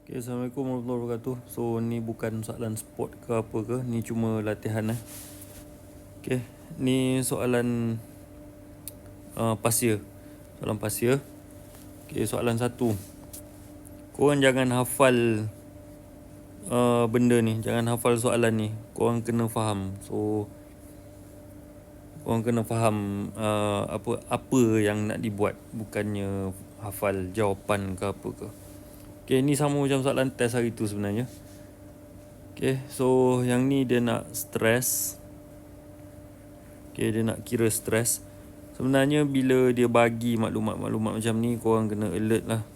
Okay, Assalamualaikum warahmatullahi wabarakatuh. So ni bukan soalan sport ke apa ke, ni cuma latihan Okay, ni soalan pasir. Soalan pasir. Okay, soalan 1. Korang jangan hafal benda ni, jangan hafal soalan ni. Korang kena faham. So korang kena faham apa yang nak dibuat, bukannya hafal jawapan ke apa ke. Okay, ni sama macam soalan test hari tu sebenarnya. Okay, so yang ni dia nak stress. Okay, dia nak kira stress. Sebenarnya bila dia bagi maklumat-maklumat macam ni, korang kena alert lah.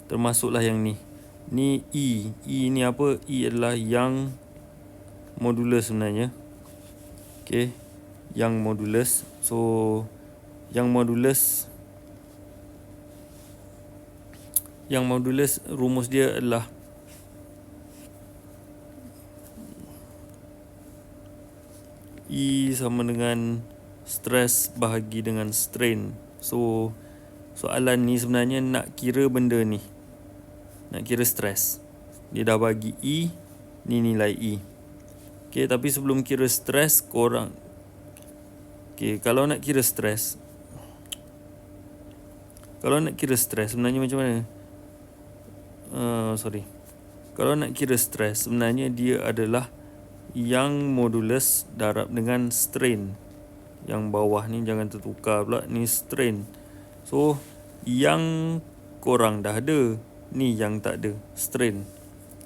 Termasuklah yang ni. Ni E. E ni apa? E adalah yang modulus sebenarnya. Okay, yang modulus. So yang modulus rumus dia adalah E sama dengan stress bahagi dengan strain. So soalan ni sebenarnya nak kira benda ni, nak kira stress. Dia dah bagi E, ni nilai E. Okay, tapi sebelum kira stress, korang kalau nak kira stress sebenarnya macam mana? Kalau nak kira stress, sebenarnya dia adalah yang modulus darab dengan strain. Yang bawah ni jangan tertukar pula, ni strain. So yang korang dah ada, ni yang tak ada, strain.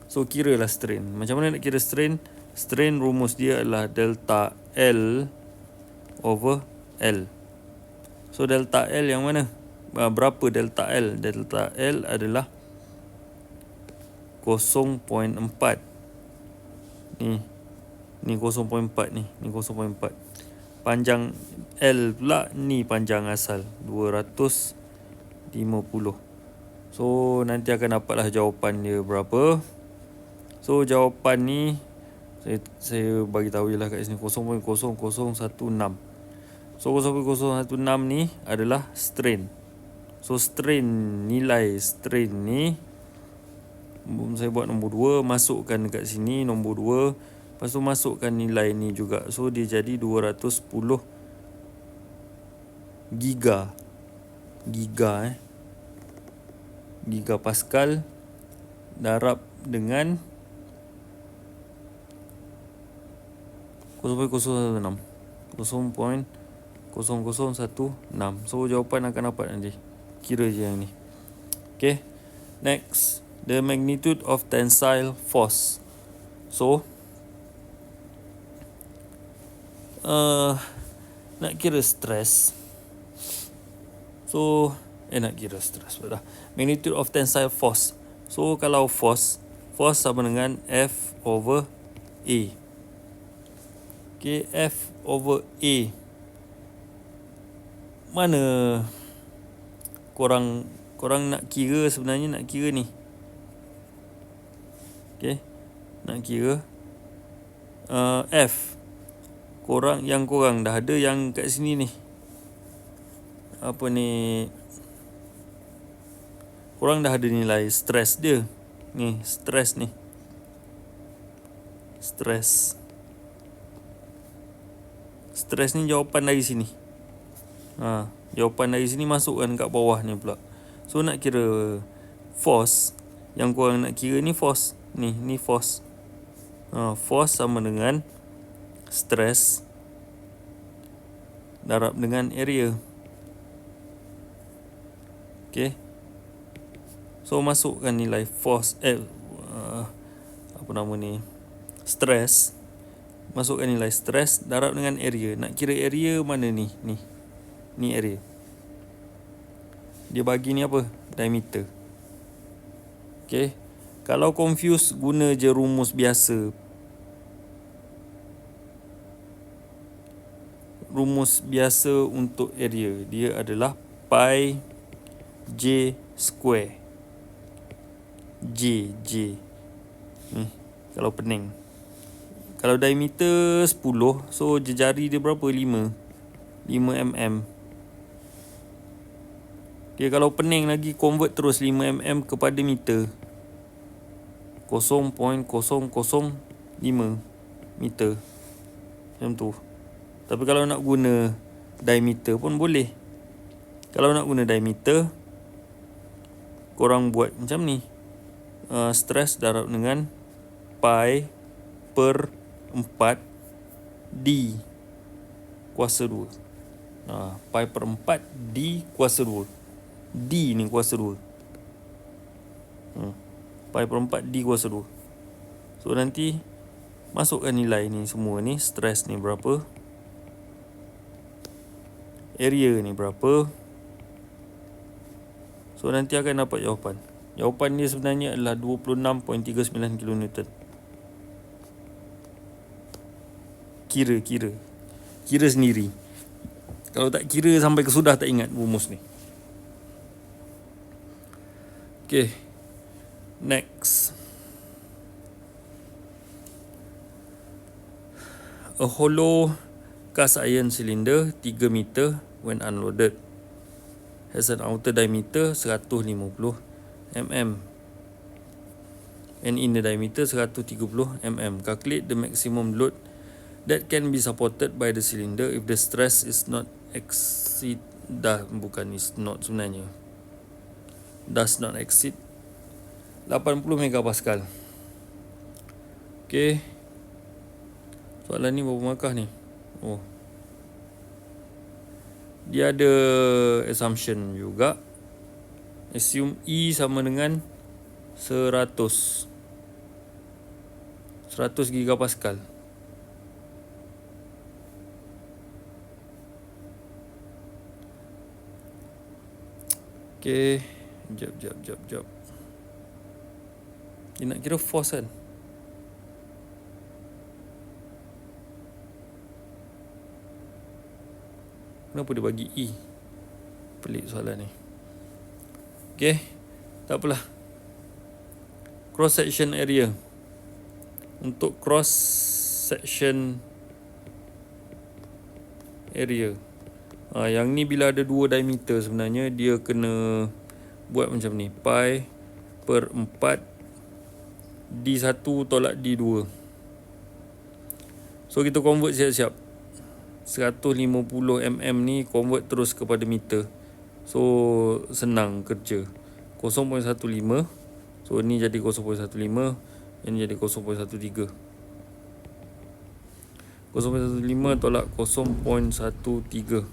So kiralah strain. Macam mana nak kira strain? Strain rumus dia adalah delta L over L. So delta L yang mana? Berapa delta L? Delta L adalah 0.4. Ni 0.4 ni 0.4. Panjang L pula, ni panjang asal 250. So nanti akan dapatlah jawapan dia berapa. So jawapan ni saya bagi tahu jelah kat sini 0.0016. So 0.016 ni adalah strain. So nilai strain ni saya buat nombor 2, masukkan dekat sini nombor 2, lepas tu masukkan nilai ni juga. So dia jadi 210 giga Pascal darab dengan 0.016. So jawapan akan dapat nanti. Kira je yang ni. Okay, next, the magnitude of tensile force. So nak kira stress. So magnitude of tensile force. So kalau force sama dengan F over A. Okay, F over A. Mana korang nak kira sebenarnya, nak kira ni. Okay, nak kira F. Yang korang dah ada yang kat sini ni. Apa ni? Korang dah ada nilai stress dia. Ni, stress ni. Stress ni jawapan dari sini. Jawapan dari sini masukkan kat bawah ni pula. So nak kira force, yang korang nak kira ni force. Ni force. Force sama dengan stress darab dengan area. Okay. So masukkan nilai force stress. Masukkan nilai stress darab dengan area. Nak kira area mana ni? Ni area. Dia bagi ni apa? Diameter. Okay. Kalau confuse, guna je rumus biasa. Rumus biasa untuk area. Dia adalah pi J square. J. Ni, kalau pening. Kalau diameter 10, so jari dia berapa? 5 mm. Okay, kalau pening lagi, convert terus 5 mm kepada meter. 0.005 meter. Macam tu. Tapi kalau nak guna diameter pun boleh. Kalau nak guna diameter, korang buat macam ni. Stress darab dengan pi per 4 D kuasa 2. Pi per 4 D kuasa 2. D ni kuasa 2. Pi per 4 D kuasa 2. So nanti masukkan nilai ni semua ni. Stress ni berapa, area ni berapa. So nanti akan dapat jawapan. Jawapan dia sebenarnya adalah 26.39 kN. Kira sendiri. Kalau tak kira sampai ke sudah tak ingat rumus ni. Okay. Next. A hollow cast iron cylinder 3 meter when unloaded has an outer diameter 150 mm and inner diameter 130 mm. Calculate the maximum load that can be supported by the cylinder if the stress is not exceed does not exceed 80 megapascal. Okay. Soalan ni berapa markah ni? Dia ada assumption juga. Assume E sama dengan 100 gigapascal. Okay. Jap. Dia nak kira force kan? Kenapa dia bagi E? Pelik soalan ni. Okay. Tak apalah. Cross section area. Untuk cross section area, yang ni bila ada 2 diameter sebenarnya dia kena buat macam ni. Pi per 4 D1 tolak D2. So kita convert siap-siap. 150 mm ni convert terus kepada meter. So senang kerja. 0.15. So ni jadi 0.15. Ini jadi 0.13. 0.15 tolak 0.13.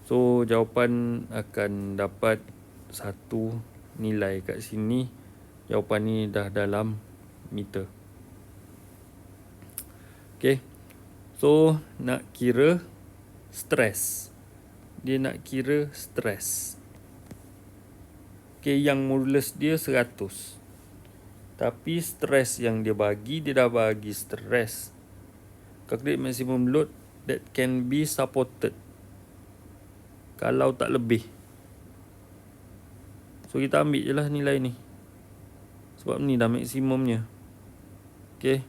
So jawapan akan dapat satu nilai kat sini. Jawapan ni dah dalam meter. Okay. So nak kira stres. Dia nak kira stres. Okay, yang modulus dia 100. Tapi stres yang dia bagi, dia dah bagi stres. Calculate maximum load that can be supported. Kalau tak lebih. So kita ambil je lah nilai ni. Sebab ni dah maksimumnya. Okay.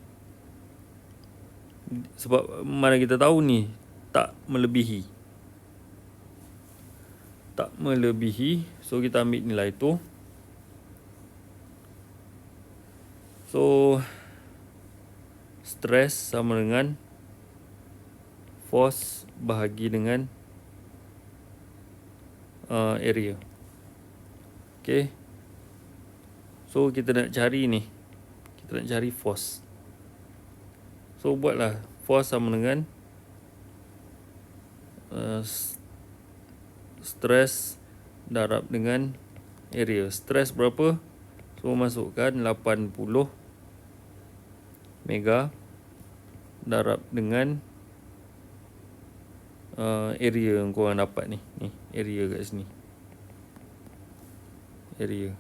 Sebab mana kita tahu ni tak melebihi. Tak melebihi. So kita ambil nilai tu. So stress sama dengan force bahagi dengan area. Okay. So kita nak cari ni. Kita nak cari force. So buatlah force sama dengan stress darab dengan area. Stress berapa? So masukkan 80 mega darab dengan area yang korang dapat ni. Ni area kat sini. Area.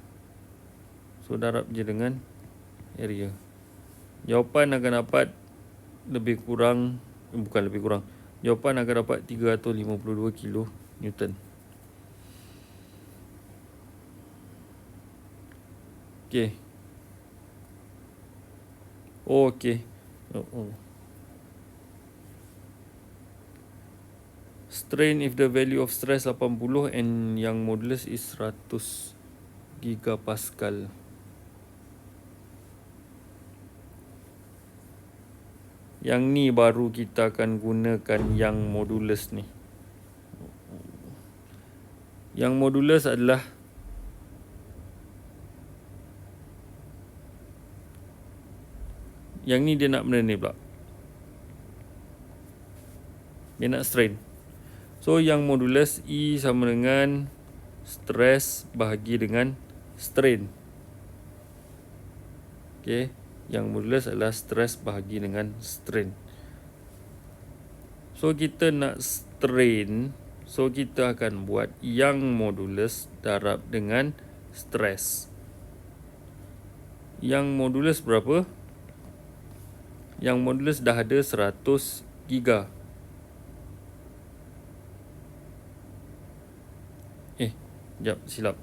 So darab je dengan area. Jawapan akan dapat lebih kurang, bukan lebih kurang. Jawapan akan dapat 352 kilo Newton. Okay. Okay. Strain if the value of stress 80 and yang modulus is 100 gigapascal. Yang ni baru kita akan gunakan yang modulus ni. Yang modulus adalah yang ni dia nak benda ni pula. Dia nak strain. So yang modulus E sama dengan stress bahagi dengan strain. Okay. Yang modulus adalah stress bahagi dengan strain. So kita nak strain, so kita akan buat yang modulus darab dengan stress. Yang modulus berapa? Yang modulus dah ada 100 giga. Sekejap, silap.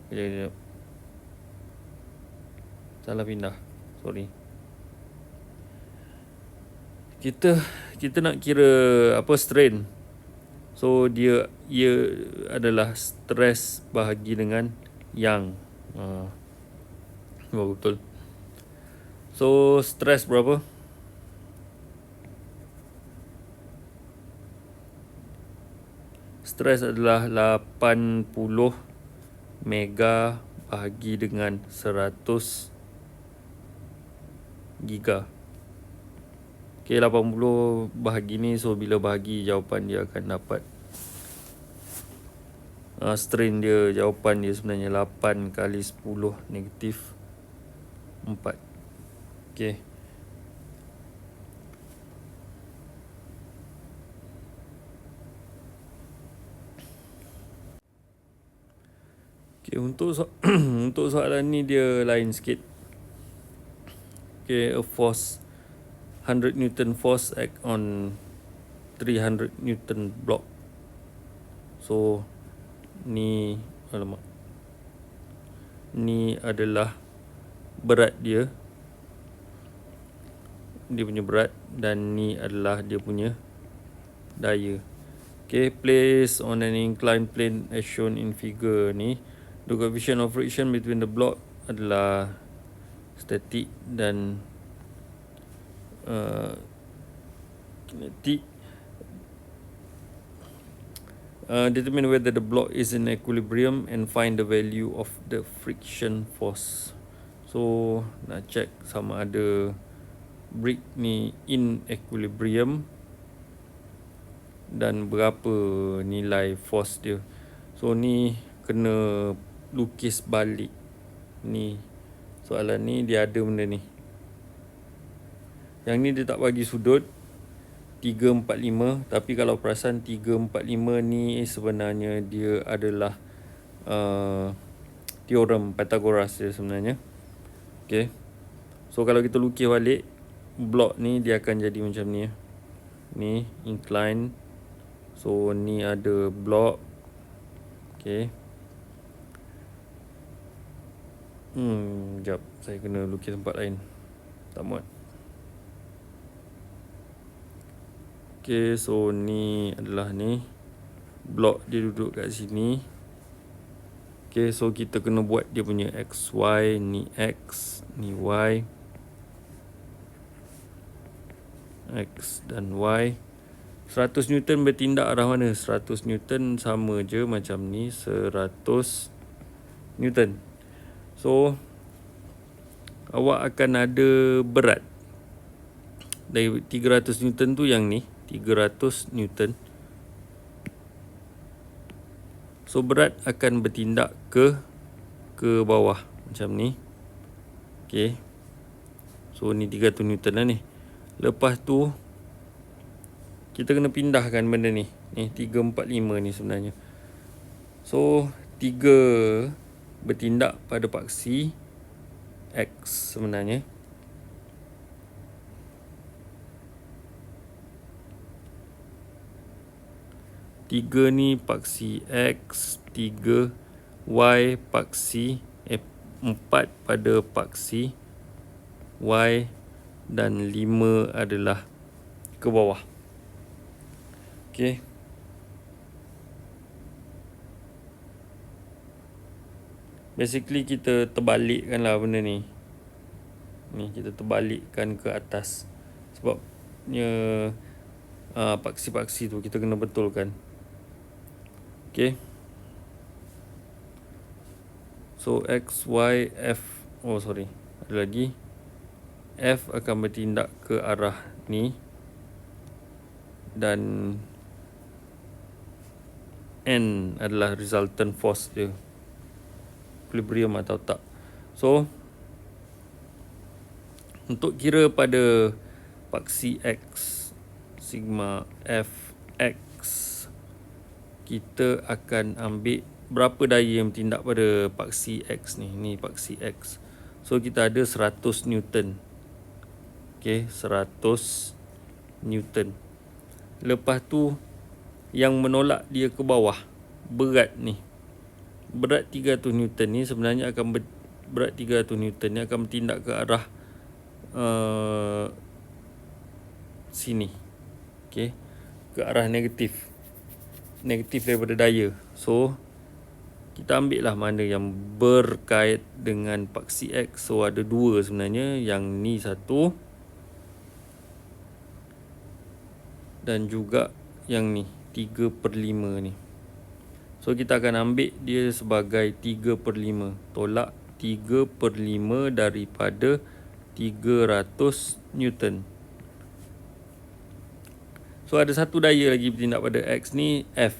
Sekejap. Salah pindah. Sorry. Kita nak kira apa strain. So ia adalah stress bahagi dengan yang. Betul. So stress berapa? Stress adalah 80 mega bahagi dengan 100 giga. Okay, 80 bahagi ni, so bila bahagi jawapan dia akan dapat strain dia, jawapan dia sebenarnya 8 kali 10 negatif 4. Okay. Okay, untuk soalan ni dia lain sikit. Okay, a force 100 Newton force act on 300 Newton block. So ni adalah berat dia punya berat, dan ni adalah dia punya daya. Okay, placed on an inclined plane as shown in figure ni, the coefficient of friction between the block adalah static dan kinetic. Determine whether the block is in equilibrium and find the value of the friction force. So nak check sama ada brick ni in equilibrium dan berapa nilai force dia. So ni kena lukis balik. Ni soalan ni dia ada benda ni. Yang ni dia tak bagi sudut 345, tapi kalau perasan 345 ni sebenarnya dia adalah teorem Pythagoras dia sebenarnya. Okay. So kalau kita lukis balik blok ni, dia akan jadi macam ni. Ni incline. So ni ada blok. Okay. Sekejap, saya kena lukis tempat lain. Tak muat. Okay, so ni adalah ni. Blok dia duduk kat sini. Okay, so kita kena buat dia punya XY. Ni X, ni Y. X dan Y. 100 Newton bertindak arah mana? 100 Newton sama je macam ni. 100 Newton. So awak akan ada berat. Dari 300 Newton tu yang ni, 300 Newton. So berat akan bertindak ke bawah macam ni. Okay. So ni 300 Newton lah ni. Lepas tu kita kena pindahkan benda ni. Ni 345 ni sebenarnya. So 3 bertindak pada paksi X sebenarnya. Tiga ni paksi X, 3 Y paksi 4 pada paksi Y, dan 5 adalah ke bawah. Okay. basically kita terbalikkan lah benda ni. Ni kita terbalikkan ke atas. Sebabnya paksi-paksi tu kita kena betulkan. Okay. So X, Y, F. Oh sorry. Ada lagi. F akan bertindak ke arah ni. Dan N adalah resultant force dia. Equilibrium atau tak. So untuk kira pada paksi X, sigma Fx, kita akan ambil berapa daya yang bertindak pada paksi X ni. Ni paksi X. So kita ada 100 Newton. Okay, 100 Newton. Lepas tu yang menolak dia ke bawah, berat ni. Berat 300 Newton ni sebenarnya akan berat 300 Newton ni akan bertindak ke arah sini. Okay, ke arah negatif. Negatif daripada daya. So kita ambil lah mana yang berkait dengan paksi X. So ada dua sebenarnya. Yang ni satu. Dan juga yang ni 3/5 ni. So kita akan ambil dia sebagai 3/5. Tolak 3/5 daripada 300 Newton. So ada satu daya lagi bertindak pada X ni, F.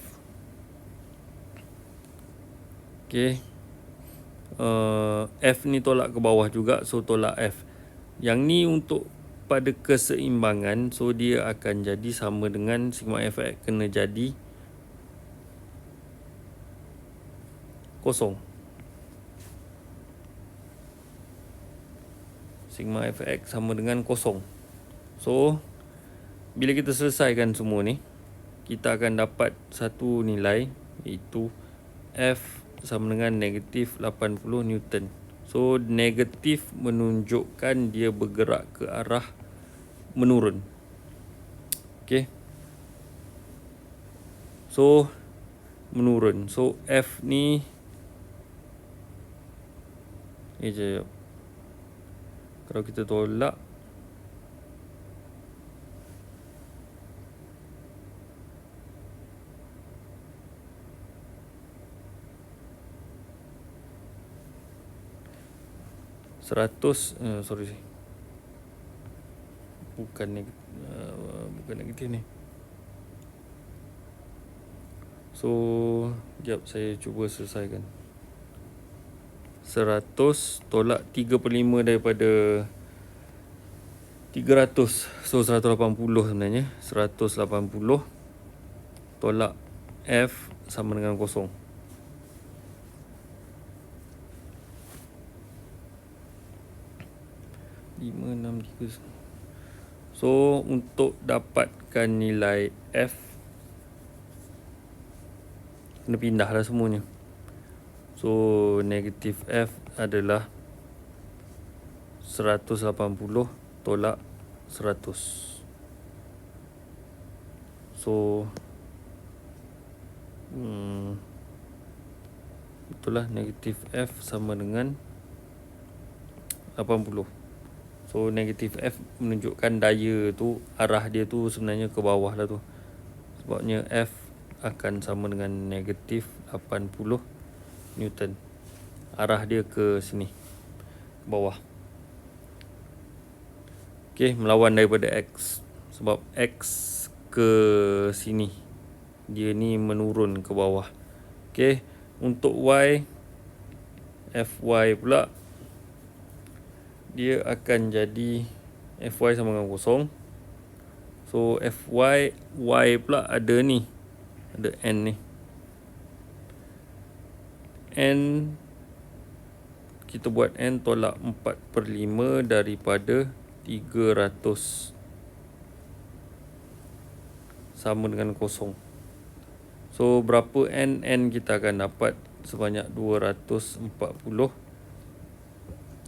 Okay. F ni tolak ke bawah juga. So tolak F. Yang ni untuk pada keseimbangan. So dia akan jadi sama dengan sigma Fx kena jadi kosong. Sigma Fx sama dengan kosong. So bila kita selesaikan semua ni, kita akan dapat satu nilai, iaitu F sama dengan negatif 80 Newton. So negatif menunjukkan dia bergerak ke arah menurun. Okay. So menurun. So F ni kalau kita tolak, bukan negatif ni. So sekejap saya cuba selesaikan. 100 tolak 3/5 daripada 300. So 180 sebenarnya. 180 tolak F sama dengan kosong. 563. So untuk dapatkan nilai F, kena pindah lah semuanya. So negatif F adalah 180 tolak 100. So betul lah, negatif F sama dengan 80. So negatif F menunjukkan daya tu, arah dia tu sebenarnya ke bawah lah tu. Sebabnya F akan sama dengan negatif 80 Newton. Arah dia ke sini, ke bawah. Okay, melawan daripada X. Sebab X ke sini, dia ni menurun ke bawah. Okay, untuk Y, Fy pula, dia akan jadi Fy sama dengan kosong. So Fy, Y pula ada ni, ada N ni. N, kita buat N tolak 4/5 daripada 300 sama dengan kosong. So berapa N? N kita akan dapat sebanyak 240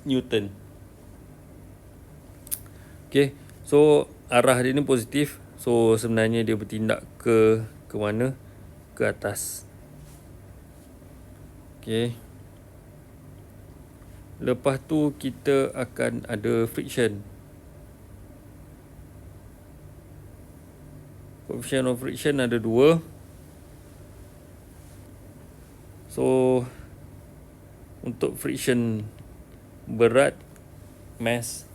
Newton. Okay, so arah dia ni positif. So sebenarnya dia bertindak ke mana? Ke atas. Okay. Lepas tu kita akan ada friction. Coefficient of friction ada 2. So untuk friction berat mass,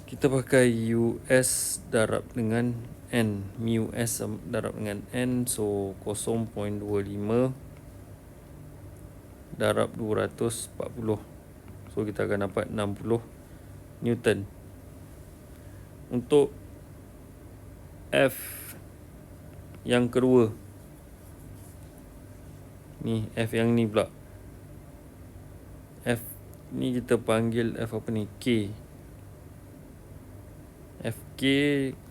kita pakai US darab dengan N. Mu S darab dengan N. So 0.25 darab 240. So kita akan dapat 60 Newton. Untuk F yang kedua, ni F yang ni pula, F ni kita panggil F apa ni, K. FK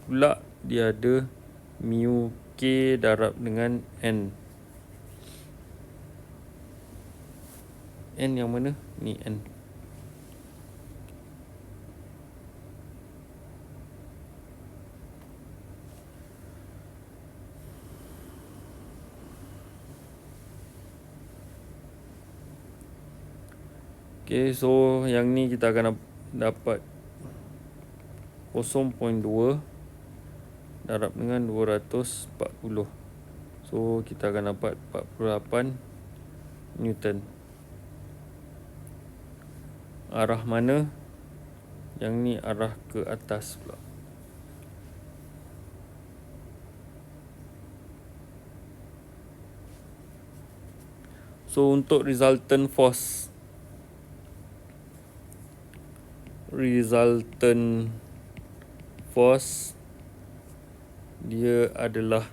pula dia ada mu K darab dengan N. N yang mana? Ni N. Okay, so yang ni kita akan dapat 0.2 darab dengan 240. So kita akan dapat 48 Newton. Arah mana? Yang ni arah ke atas pula. So untuk resultant force dia adalah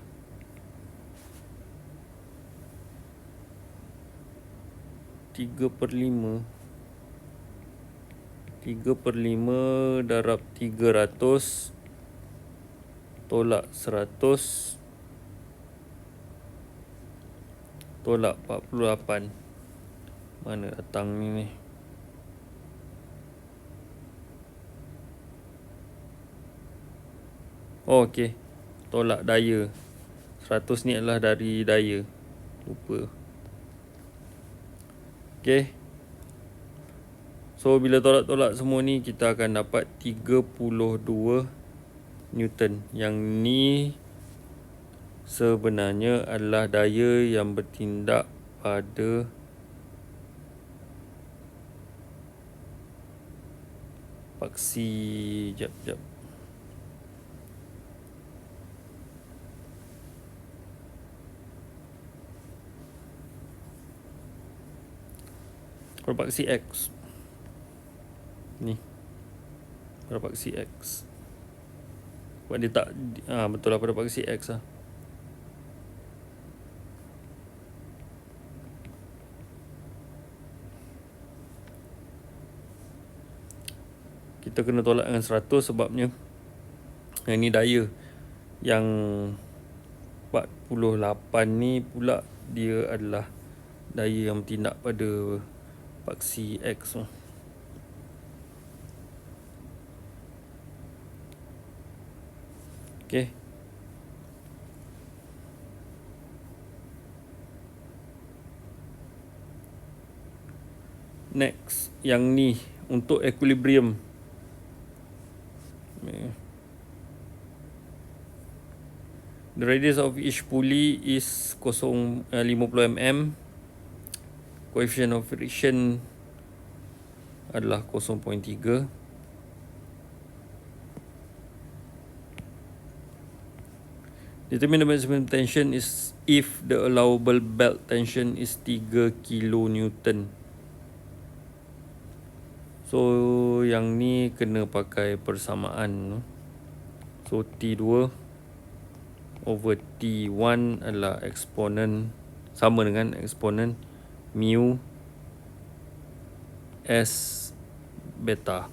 tiga per lima darab 300 tolak 100 tolak 48. Mana datang ni? Oh, okey. Tolak daya. 100 ni adalah dari daya. Lupa. Okey. So, bila tolak-tolak semua ni, kita akan dapat 32 Newton. Yang ni sebenarnya adalah daya yang bertindak pada paksi. Jap. Pada paksi X. Ni. Pada paksi X. Sebab dia tak, betul lah pada paksi X lah. Kita kena tolak dengan 100 sebabnya yang ni daya. Yang 48 ni pula dia adalah daya yang bertindak pada paksi X tu. Okay. Next, yang ni untuk equilibrium. The radius of each pulley is 50 mm. Coefficient of friction adalah 0.3. Determine the maximum tension is if the allowable belt tension is 3 kN. So yang ni kena pakai persamaan. So T2 over T1 adalah eksponen, sama dengan eksponen mu S beta.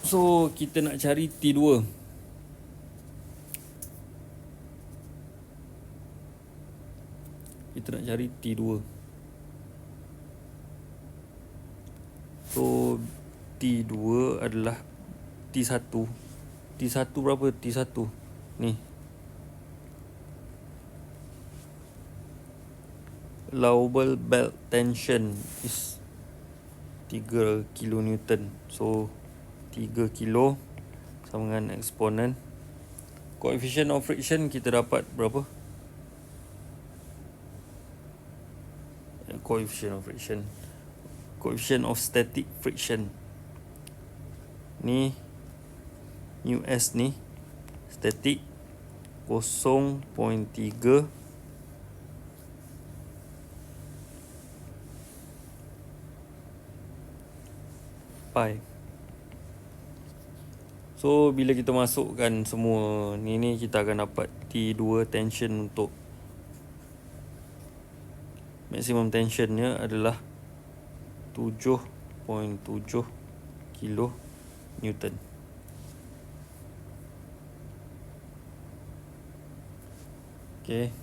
So kita nak cari T2. So T2 adalah T1. T1 berapa? T1 ni. allowable belt tension is 3 kilonewton. So 3 kilo sama dengan eksponen. Coefficient of friction kita dapat berapa? Coefficient of static friction ni US ni static 0.3 pi. So bila kita masukkan semua ni kita akan dapat T2 tension untuk maximum tensionnya adalah 7.7 kilo Newton. Okay.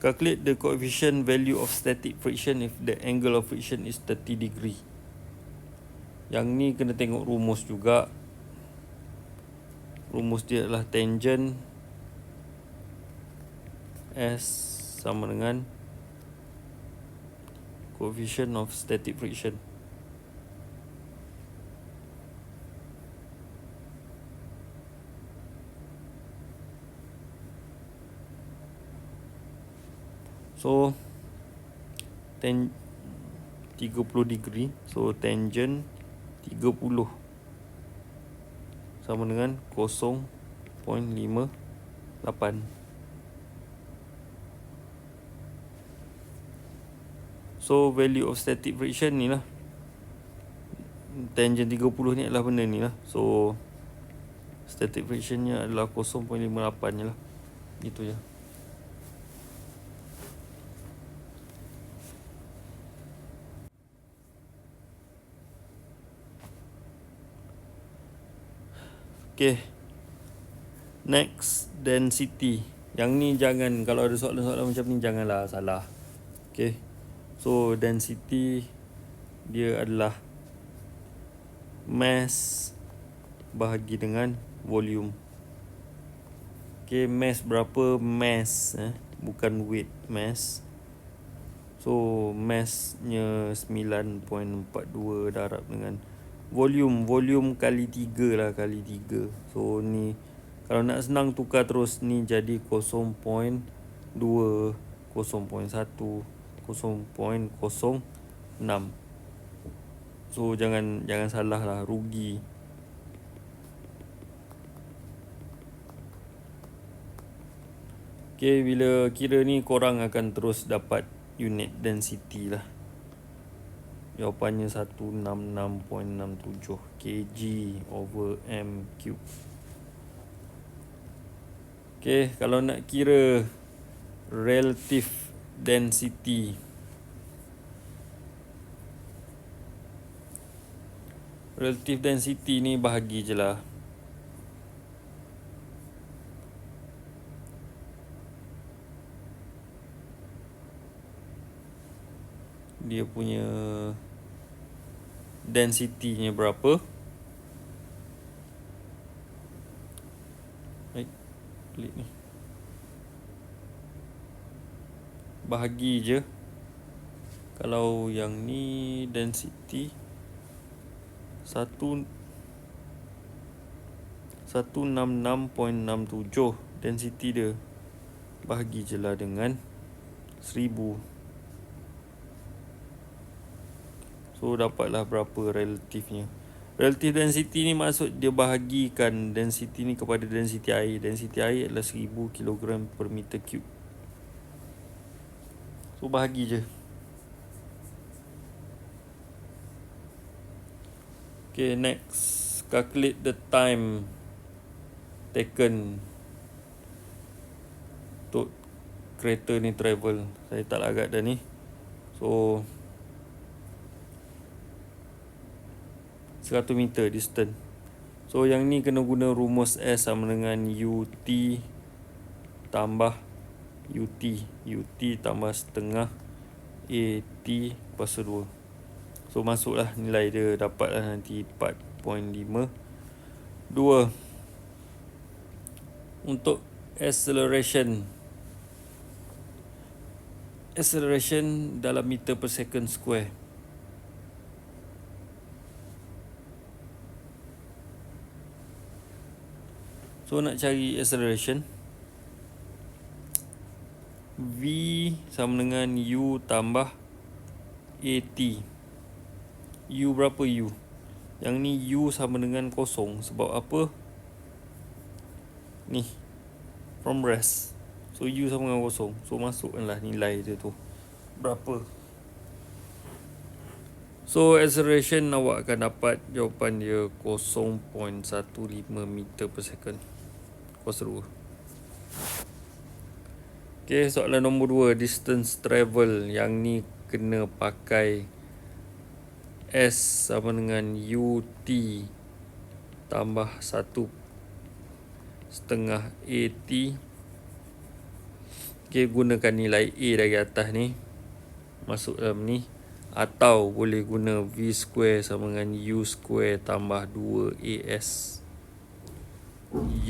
Calculate the coefficient value of static friction if the angle of friction is 30 degree. Yang ni kena tengok rumus juga. Rumus dia adalah tangent S sama dengan coefficient of static friction. So 30 degree. So tangent 30 sama dengan 0.58. So value of static friction ni lah. Tangent 30 ni adalah benda ni lah. So static frictionnya adalah 0.58 je lah. Gitu je. Okay. Next, density. Yang ni jangan, kalau ada soalan-soalan macam ni janganlah salah. Okay. So density dia adalah mass bahagi dengan volume. Okay, mass berapa? Mass bukan weight, mass. So massnya 9.42 darab dengan volume kali 3 lah, kali 3. So ni kalau nak senang tukar terus ni jadi 0.2, 0.1, 0.06. So jangan salah lah, rugi. Okay, bila kira ni korang akan terus dapat unit density lah. Jawapannya 166.67 kg over m cube. Okay, kalau nak kira relative density, ni bahagi je lah. Dia punya density-nya berapa? Baik, klik ni. Bahagi je. Kalau yang ni density 166.67 density dia. Bahagi je lah dengan 1000. So dapatlah berapa relatifnya. Relative density ni maksud dia bahagikan density ni kepada density air. Density air adalah 1000 kg per meter cube. So bahagi je. Okay, next. Calculate the time taken untuk kereta ni travel. Saya tak lagat dah ni. So 100 meter distance. So yang ni kena guna rumus S sama dengan UT tambah UT tambah setengah AT kuasa 2. So masuklah nilai dia, dapatlah nanti 4.52. Untuk acceleration acceleration dalam meter per second square. So nak cari acceleration, V sama dengan U tambah AT. U berapa U? Yang ni U sama dengan kosong. Sebab apa? Ni from rest. So U sama dengan kosong. So masukkanlah nilai dia tu berapa. So acceleration awak akan dapat jawapan dia 0.15 meter per second. Kuasa 2. Okay, soalan nombor 2, distance travel. Yang ni kena pakai S sama dengan UT tambah 1/2 AT. Okay, gunakan nilai A dari atas ni masuk dalam ni, atau boleh guna V square sama dengan U square tambah 2AS.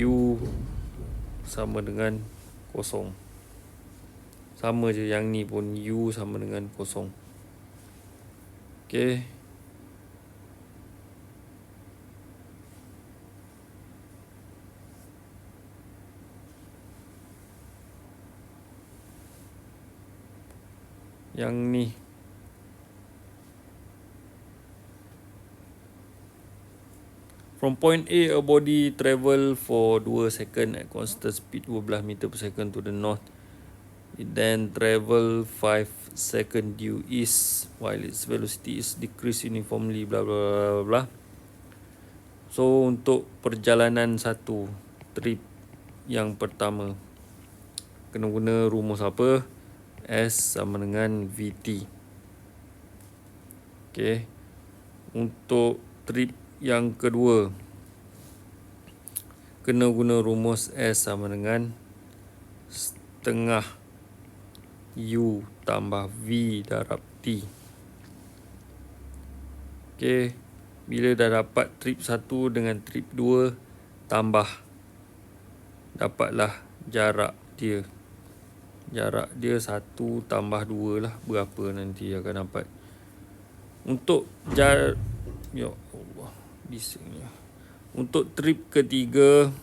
U sama dengan kosong. Sama je, yang ni pun U sama dengan kosong. Okay. Yang ni from point A, a body travel for 2 second at constant speed 12 meter per second to the north. It then travel 5 second due east while its velocity is decreased uniformly, bla bla bla bla. So untuk perjalanan satu, trip yang pertama, kena guna rumus apa? S sama dengan VT. Okay. Untuk trip yang kedua, kena guna rumus S sama dengan setengah U tambah V darab T. Okay. Bila dah dapat trip 1 dengan trip 2, tambah. Dapatlah jarak dia. Jarak dia 1 tambah 2 lah. Berapa nanti akan dapat. Untuk ya Allah, bisingnya. Untuk trip ketiga,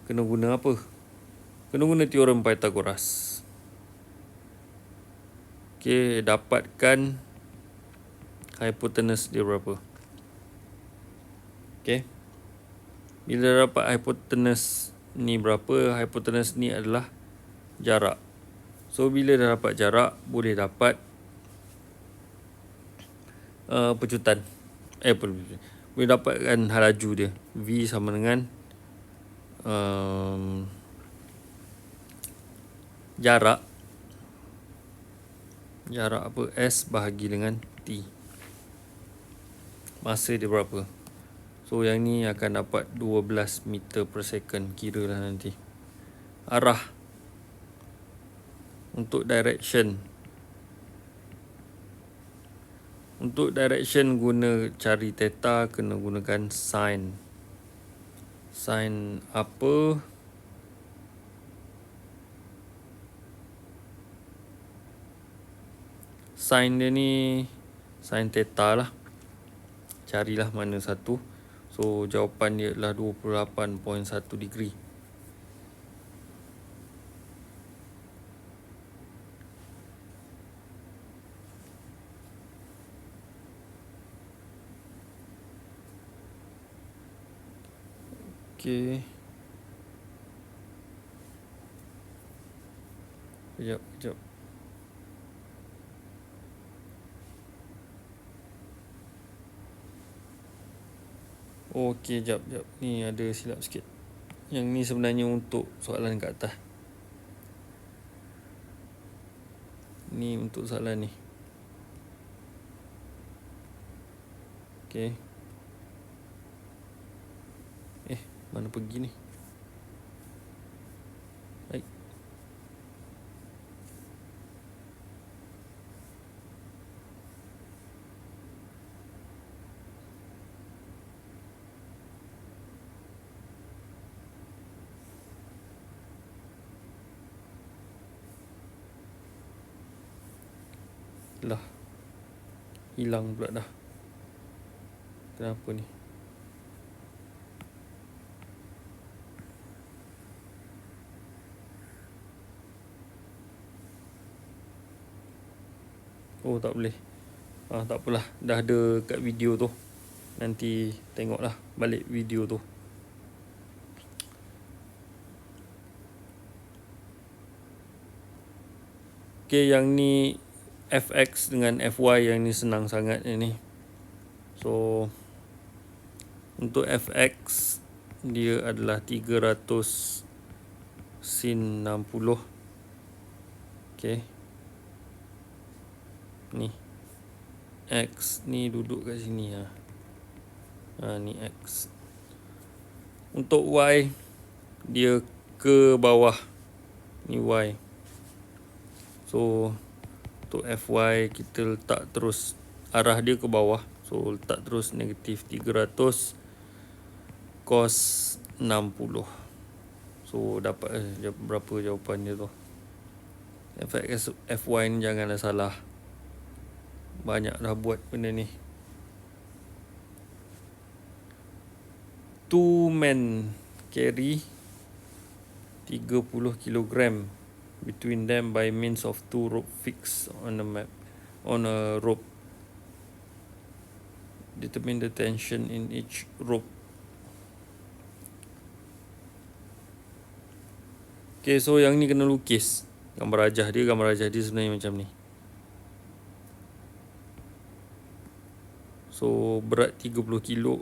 kena guna apa? Kena guna teorem Pythagoras. Okay, dapatkan hypotenuse dia berapa. Okay. Bila dapat hypotenuse ni berapa, hypotenuse ni adalah jarak. So bila dah dapat jarak, boleh dapat pecutan. Boleh dapatkan laju dia. V sama dengan jarak apa? S bahagi dengan T. Masa dia berapa. So yang ni akan dapat 12 meter per second. Kira lah nanti. Arah. Untuk direction. Untuk direction guna cari theta, kena gunakan sin. Sin apa? Sin dia ni sin theta lah. Carilah mana satu. So jawapan dia adalah 28.1 degree. Okay. Sekejap. Okey, jap. Ni ada silap sikit. Yang ni sebenarnya untuk soalan kat atas. Ni untuk soalan ni. Okey. Mana pergi ni? Baik. Lah, hilang pula dah. Kenapa ni? Oh, tak boleh. Tak apalah, dah ada kat video tu. Nanti tengoklah balik video tu. Okay, yang ni FX dengan FY, yang ni senang sangat ni. So untuk FX dia adalah 300 sin 60. Okay, ni X ni duduk kat sini lah. Ni X. Untuk Y dia ke bawah. Ni Y. So untuk FY kita letak terus arah dia ke bawah. So letak terus negatif 300 cos 60. So dapat berapa jawapan dia tu. FX FY ni janganlah salah. Banyak dah buat benda ni. 2 men carry 30 kg between them by means of 2 rope fixed on a rope. Determine the tension in each rope. Okay, so yang ni kena lukis. Gambar rajah dia sebenarnya macam ni. So berat 30 kilo.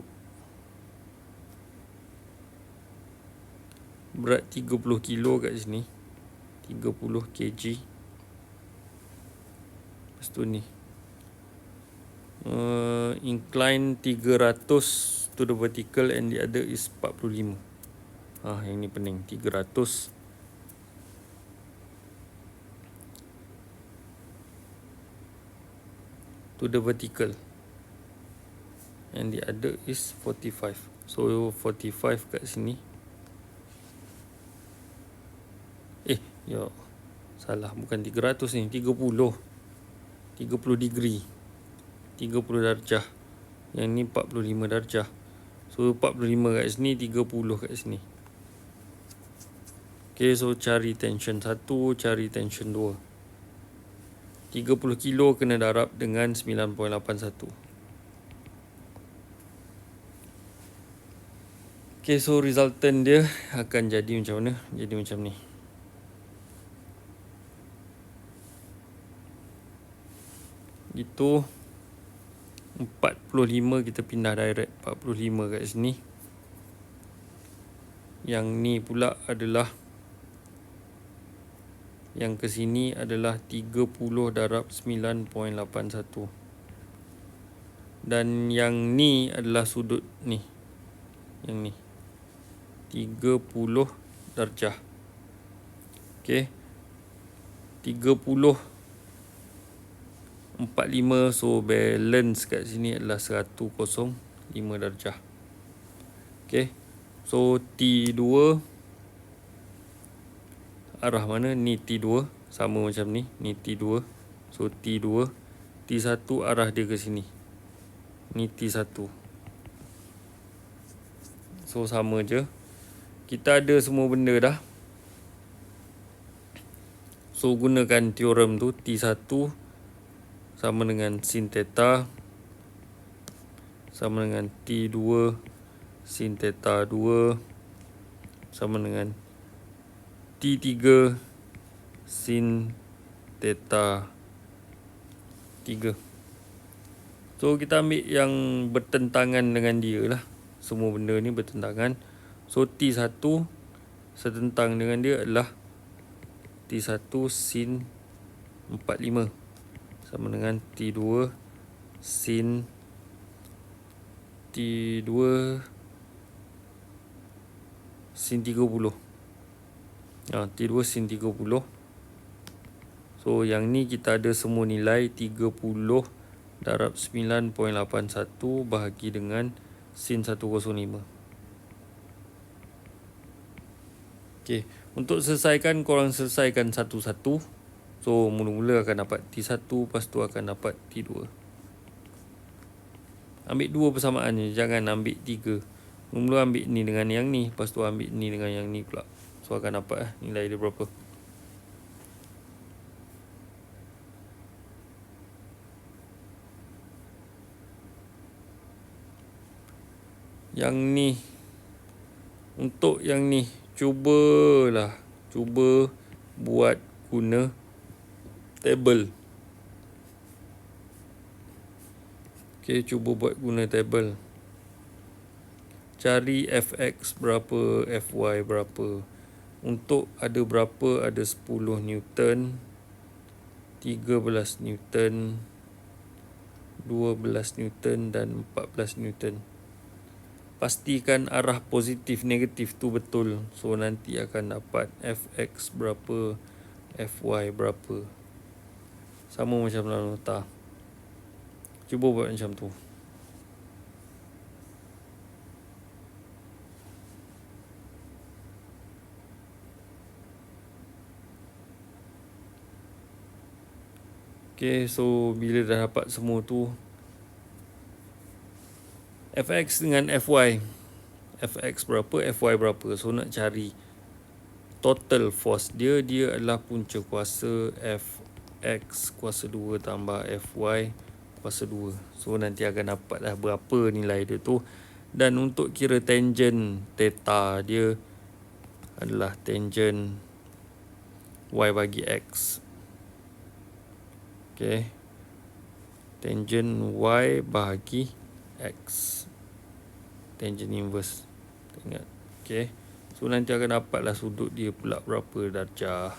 Berat 30 kilo kat sini. 30 kg. Lepas tu ni. Incline 300 to the vertical and the other is 45. Yang ni pening. 300 to the vertical and the other is 45. So 45 kat sini. Salah, bukan 300 ni, 30 degree, 30 darjah. Yang ni 45 darjah. So 45 kat sini, 30 kat sini. Okay, so cari tension 1, cari tension 2. 30 kilo kena darab dengan 9.81. Okay, so resultant dia akan jadi macam mana? Jadi macam ni. Itu 45, kita pindah direct 45 kat sini. Yang ni pula adalah, yang ke sini adalah 30 darab 9.81. Dan yang ni adalah sudut ni. Yang ni 30 darjah. Okay, 30 45, so balance kat sini adalah 105 darjah. Okay, so T2 arah mana? Ni T2, sama macam ni. Ni T2, so T2. T1 arah dia ke sini. Ni T1. So sama je. Kita ada semua benda dah. So gunakan teorem tu. T1 sama dengan sin theta sama dengan T2 sin theta 2 sama dengan T3 sin theta 3. So kita ambil yang bertentangan dengan dia lah. Semua benda ni bertentangan. So T1 setentang dengan dia adalah T1 sin 45 sama dengan T2 sin T2 sin 30. T2 sin 30. So yang ni kita ada semua nilai 30 darab 9.81 bahagi dengan sin 105. Okay, untuk selesaikan, korang selesaikan satu-satu. So mula-mula akan dapat T1, lepas tu akan dapat T2. Ambil 2 persamaan je, jangan ambil 3. Mula-mula ambil ni dengan yang ni, lepas tu ambil ni dengan yang ni pula. So akan dapat nilai dia berapa. Yang ni, untuk yang ni, cuba buat guna table. Okay, cuba buat guna table. Cari Fx berapa, Fy berapa. Untuk ada berapa, ada 10 Newton, 13 Newton, 12 Newton dan 14 Newton. Pastikan arah positif negatif tu betul. So nanti akan dapat Fx berapa, Fy berapa. Sama macam dalam nota. Cuba buat macam tu. Okay, so bila dah dapat semua tu, Fx dengan Fy, Fx berapa, Fy berapa. So nak cari total force dia adalah punca kuasa Fx kuasa 2 tambah Fy kuasa 2. So nanti akan dapat dah berapa nilai dia tu. Dan untuk kira tangent theta dia adalah tangent y bagi x. Okay, tangent y bahagi x, tangent inverse. Ingat. Okay, so nanti akan dapatlah sudut dia pula berapa darjah.